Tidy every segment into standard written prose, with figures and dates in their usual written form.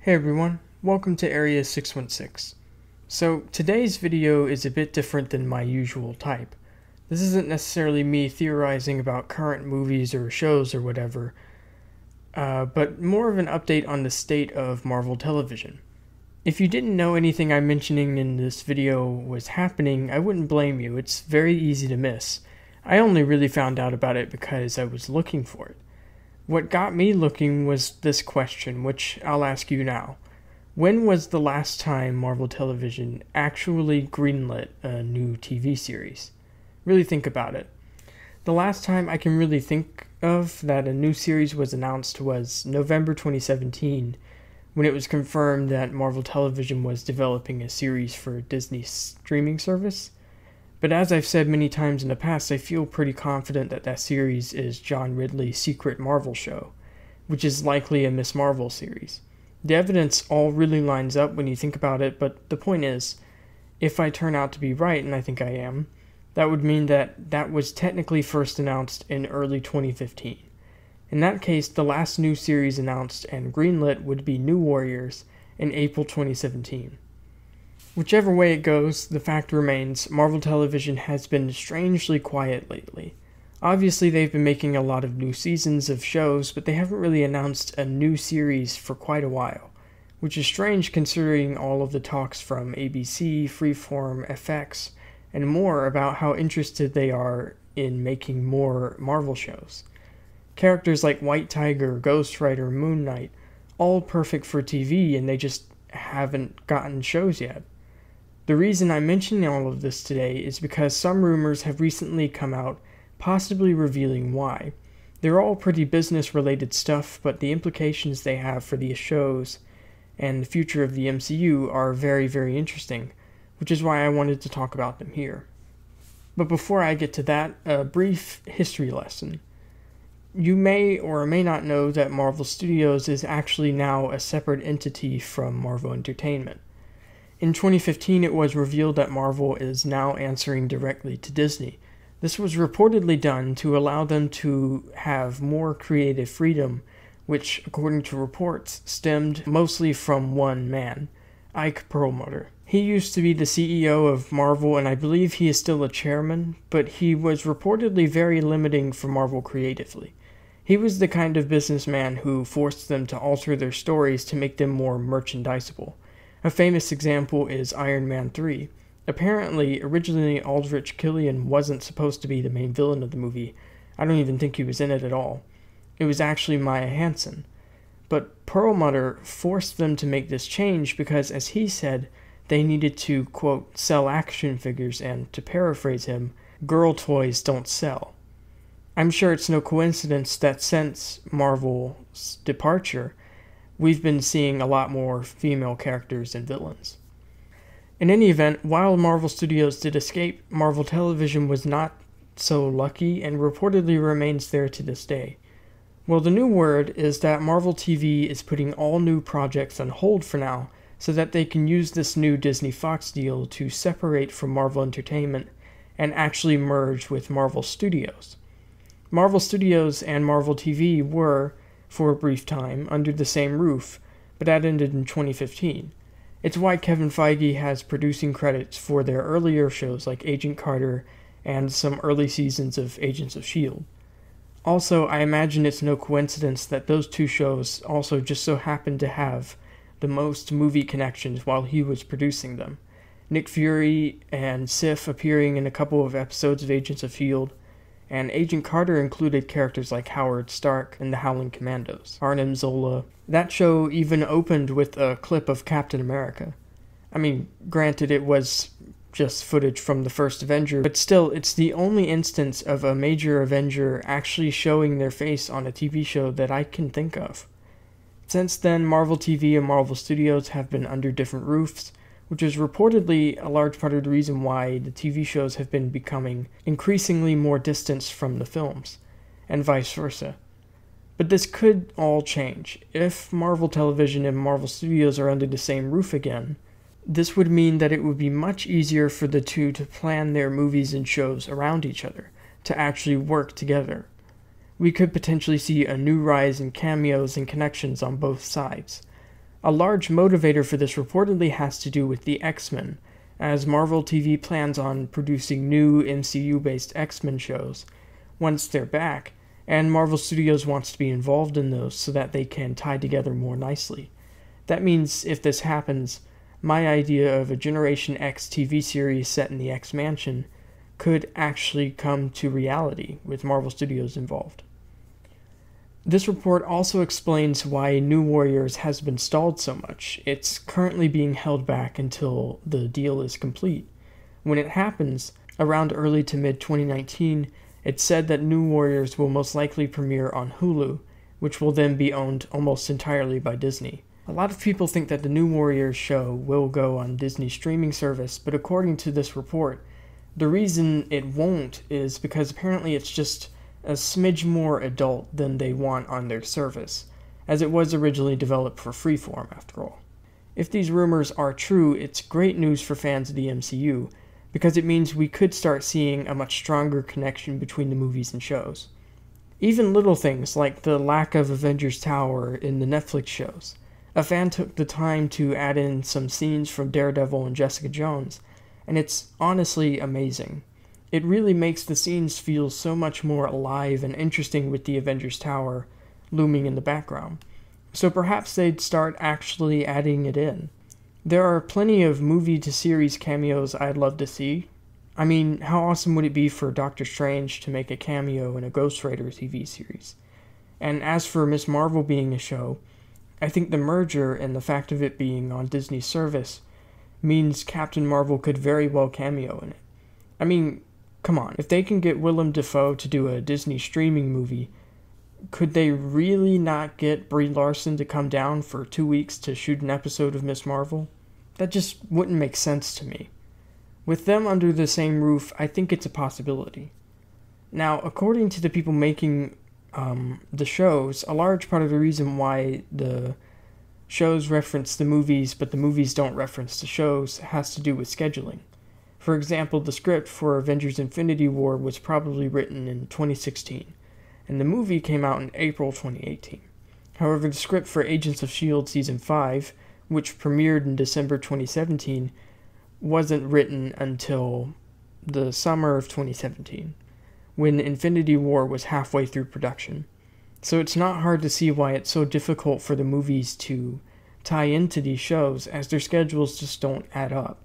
Hey everyone, welcome to Area 616. So today's video is a bit different than my usual type. This isn't necessarily me theorizing about current movies or shows or whatever, but more of an update on the state of Marvel television. If you didn't know anything I'm mentioning in this video was happening, I wouldn't blame you. It's very easy to miss. I only really found out about it because I was looking for it. What got me looking was this question, which I'll ask you now. When was the last time Marvel Television actually greenlit a new TV series? Really think about it. The last time I can really think of that a new series was announced was November 2017, when it was confirmed that Marvel Television was developing a series for Disney's streaming service. But as I've said many times in the past, I feel pretty confident that that series is John Ridley's Secret Marvel show, which is likely a Miss Marvel series. The evidence all really lines up when you think about it, but the point is, if I turn out to be right, and I think I am, that would mean that was technically first announced in early 2015. In that case, the last new series announced and greenlit would be New Warriors in April 2017. Whichever way it goes, the fact remains, Marvel Television has been strangely quiet lately. Obviously, they've been making a lot of new seasons of shows, but they haven't really announced a new series for quite a while, which is strange considering all of the talks from ABC, Freeform, FX, and more about how interested they are in making more Marvel shows. Characters like White Tiger, Ghost Rider, Moon Knight, all perfect for TV, and they just haven't gotten shows yet. The reason I'm mentioning all of this today is because some rumors have recently come out, possibly revealing why. They're all pretty business-related stuff, but the implications they have for these shows and the future of the MCU are very, very interesting, which is why I wanted to talk about them here. But before I get to that, a brief history lesson. You may or may not know that Marvel Studios is actually now a separate entity from Marvel Entertainment. In 2015, it was revealed that Marvel is now answering directly to Disney. This was reportedly done to allow them to have more creative freedom, which, according to reports, stemmed mostly from one man, Ike Perlmutter. He used to be the CEO of Marvel, and I believe he is still a chairman, but he was reportedly very limiting for Marvel creatively. He was the kind of businessman who forced them to alter their stories to make them more merchandisable. A famous example is Iron Man 3. Apparently, originally Aldrich Killian wasn't supposed to be the main villain of the movie. I don't even think he was in it at all. It was actually Maya Hansen. But Perlmutter forced them to make this change because, as he said, they needed to, quote, sell action figures and, to paraphrase him, girl toys don't sell. I'm sure it's no coincidence that since Marvel's departure, we've been seeing a lot more female characters and villains. In any event, while Marvel Studios did escape, Marvel Television was not so lucky and reportedly remains there to this day. Well, the new word is that Marvel TV is putting all new projects on hold for now so that they can use this new Disney Fox deal to separate from Marvel Entertainment and actually merge with Marvel Studios. Marvel Studios and Marvel TV were, for a brief time, under the same roof, but that ended in 2015. It's why Kevin Feige has producing credits for their earlier shows like Agent Carter and some early seasons of Agents of S.H.I.E.L.D. Also, I imagine it's no coincidence that those two shows also just so happened to have the most movie connections while he was producing them. Nick Fury and Sif appearing in a couple of episodes of Agents of S.H.I.E.L.D., and Agent Carter included characters like Howard Stark and the Howling Commandos, Arnim Zola. That show even opened with a clip of Captain America. I mean, granted it was just footage from the first Avenger, but still, it's the only instance of a major Avenger actually showing their face on a TV show that I can think of. Since then, Marvel TV and Marvel Studios have been under different roofs, which is reportedly a large part of the reason why the TV shows have been becoming increasingly more distanced from the films, and vice versa. But this could all change. If Marvel Television and Marvel Studios are under the same roof again, this would mean that it would be much easier for the two to plan their movies and shows around each other, to actually work together. We could potentially see a new rise in cameos and connections on both sides. A large motivator for this reportedly has to do with the X-Men, as Marvel TV plans on producing new MCU-based X-Men shows once they're back, and Marvel Studios wants to be involved in those so that they can tie together more nicely. That means if this happens, my idea of a Generation X TV series set in the X-Mansion could actually come to reality with Marvel Studios involved. This report also explains why New Warriors has been stalled so much. It's currently being held back until the deal is complete. When it happens, around early to mid 2019, it's said that New Warriors will most likely premiere on Hulu, which will then be owned almost entirely by Disney. A lot of people think that the New Warriors show will go on Disney's streaming service, but according to this report, the reason it won't is because apparently it's just a smidge more adult than they want on their service, as it was originally developed for Freeform after all. If these rumors are true, it's great news for fans of the MCU, because it means we could start seeing a much stronger connection between the movies and shows. Even little things like the lack of Avengers Tower in the Netflix shows. A fan took the time to add in some scenes from Daredevil and Jessica Jones, and it's honestly amazing. It really makes the scenes feel so much more alive and interesting with the Avengers Tower looming in the background. So perhaps they'd start actually adding it in. There are plenty of movie-to-series cameos I'd love to see. I mean, how awesome would it be for Doctor Strange to make a cameo in a Ghost Rider TV series? And as for Ms. Marvel being a show, I think the merger and the fact of it being on Disney's service means Captain Marvel could very well cameo in it. I mean, come on, if they can get Willem Dafoe to do a Disney streaming movie, could they really not get Brie Larson to come down for 2 weeks to shoot an episode of Ms. Marvel? That just wouldn't make sense to me. With them under the same roof, I think it's a possibility. Now, according to the people making the shows, a large part of the reason why the shows reference the movies but the movies don't reference the shows has to do with scheduling. For example, the script for Avengers Infinity War was probably written in 2016, and the movie came out in April 2018. However, the script for Agents of S.H.I.E.L.D. Season 5, which premiered in December 2017, wasn't written until the summer of 2017, when Infinity War was halfway through production. So it's not hard to see why it's so difficult for the movies to tie into these shows, as their schedules just don't add up.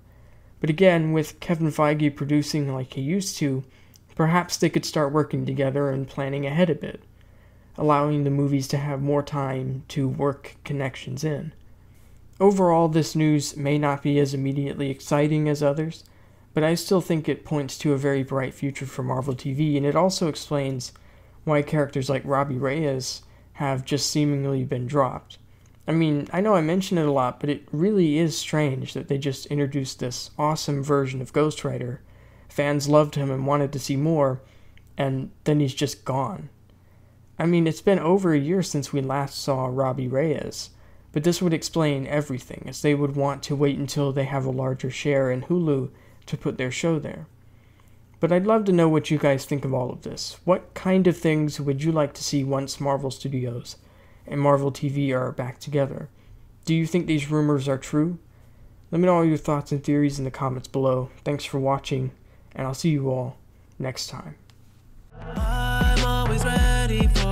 But again, with Kevin Feige producing like he used to, perhaps they could start working together and planning ahead a bit, allowing the movies to have more time to work connections in. Overall, this news may not be as immediately exciting as others, but I still think it points to a very bright future for Marvel TV, and it also explains why characters like Robbie Reyes have just seemingly been dropped. I mean, I know I mention it a lot, but it really is strange that they just introduced this awesome version of Ghost Rider. Fans loved him and wanted to see more, and then he's just gone. I mean, it's been over a year since we last saw Robbie Reyes, but this would explain everything, as they would want to wait until they have a larger share in Hulu to put their show there. But I'd love to know what you guys think of all of this. What kind of things would you like to see once Marvel Studios and Marvel TV are back together? Do you think these rumors are true? Let me know all your thoughts and theories in the comments below. Thanks for watching, and I'll see you all next time. I'm always ready for